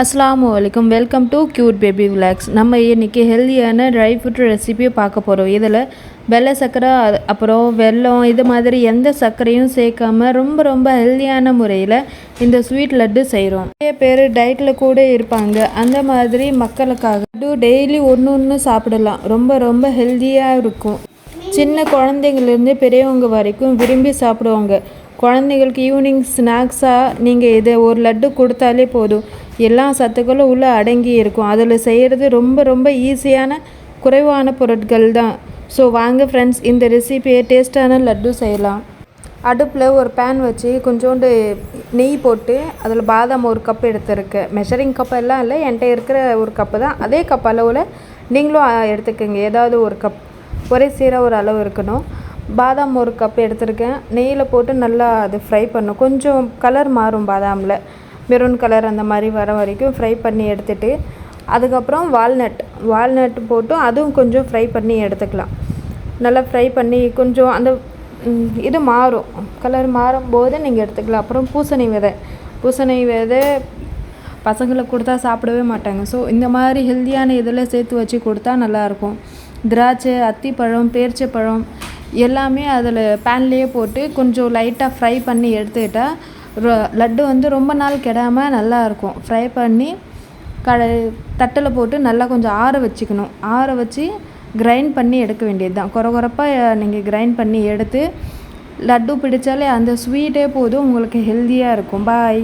அஸ்ஸலாமு அலைக்கும். Welcome to cute baby vlogs. நம்ம இன்றைக்கி ஹெல்தியான ட்ரை ஃப்ரூட் ரெசிபியை பார்க்க போகிறோம். இதில் வெள்ளை சர்க்கரை அப்புறம் வெல்லம் இது மாதிரி எந்த சர்க்கரையும் சேர்க்காம ரொம்ப ஹெல்தியான முறையில் இந்த ஸ்வீட் லட்டு செய்கிறோம். நிறைய பேர் டயட்டில் கூட இருப்பாங்க. அந்த மாதிரி மக்களுக்காக லட்டு டெய்லி ஒன்று சாப்பிடலாம். ரொம்ப ஹெல்தியாக இருக்கும். சின்ன குழந்தைங்கள்லேருந்து பெரியவங்க வரைக்கும் விரும்பி சாப்பிடுவாங்க. குழந்தைங்களுக்கு ஈவினிங் ஸ்நாக்ஸாக நீங்கள் இதை ஒரு லட்டு கொடுத்தாலே போதும். எல்லா சத்துக்களும் உள்ளே அடங்கி இருக்கும். அதில் செய்கிறது ரொம்ப ஈஸியான குறைவான பொருட்கள் தான். ஸோ வாங்க ஃப்ரெண்ட்ஸ், இந்த ரெசிபியை டேஸ்டான லட்டு செய்யலாம். அடுப்பில் ஒரு பேன் வச்சு கொஞ்சோண்டு நெய் போட்டு அதில் பாதாம் ஒரு கப் எடுத்துருக்கேன். மெஷரிங் கப் எல்லாம் இல்லை, என்கிட்ட இருக்கிற ஒரு கப்பு தான். அதே கப் அளவில் நீங்களும் எடுத்துக்கோங்க. ஏதாவது ஒரு கப் ஒரே சீராக ஒரு அளவு இருக்கணும். பாதாம் ஒரு கப் எடுத்துருக்கேன். நெய்யில் போட்டு நல்லா அது ஃப்ரை பண்ணும். கொஞ்சம் கலர் மாறும், பாதாமில் மெரூன் கலர் அந்த மாதிரி வர வரைக்கும் ஃப்ரை பண்ணி எடுத்துகிட்டு அதுக்கப்புறம் வால்நட் போட்டு அதுவும் கொஞ்சம் ஃப்ரை பண்ணி எடுத்துக்கலாம். நல்லா ஃப்ரை பண்ணி கொஞ்சம் அந்த இது மாறும், கலர் மாறும்போது நீங்கள் எடுத்துக்கலாம். அப்புறம் பூசணி விதை பசங்களுக்கு கொடுத்தா சாப்பிடவே மாட்டாங்க. ஸோ இந்த மாதிரி ஹெல்த்தியான இதில் சேர்த்து வச்சு கொடுத்தா நல்லாயிருக்கும். திராட்சை, அத்திப்பழம், பேரிச்சைப்பழம் எல்லாமே அதில் பேன்லேயே போட்டு கொஞ்சம் லைட்டாக ஃப்ரை பண்ணி எடுத்துக்கிட்டால் லட்டு ரொம்ப நாள் கெடாமல் நல்லாயிருக்கும். ஃப்ரை பண்ணி தட்டில் போட்டு நல்லா கொஞ்சம் ஆற வச்சுக்கணும். ஆற வச்சு கிரைண்ட் பண்ணி எடுக்க வேண்டியது தான். குறப்பாக நீங்கள் கிரைண்ட் பண்ணி எடுத்து லட்டு பிடிச்சாலே அந்த ஸ்வீட்டே போதும், உங்களுக்கு ஹெல்த்தியாக இருக்கும். பாய்.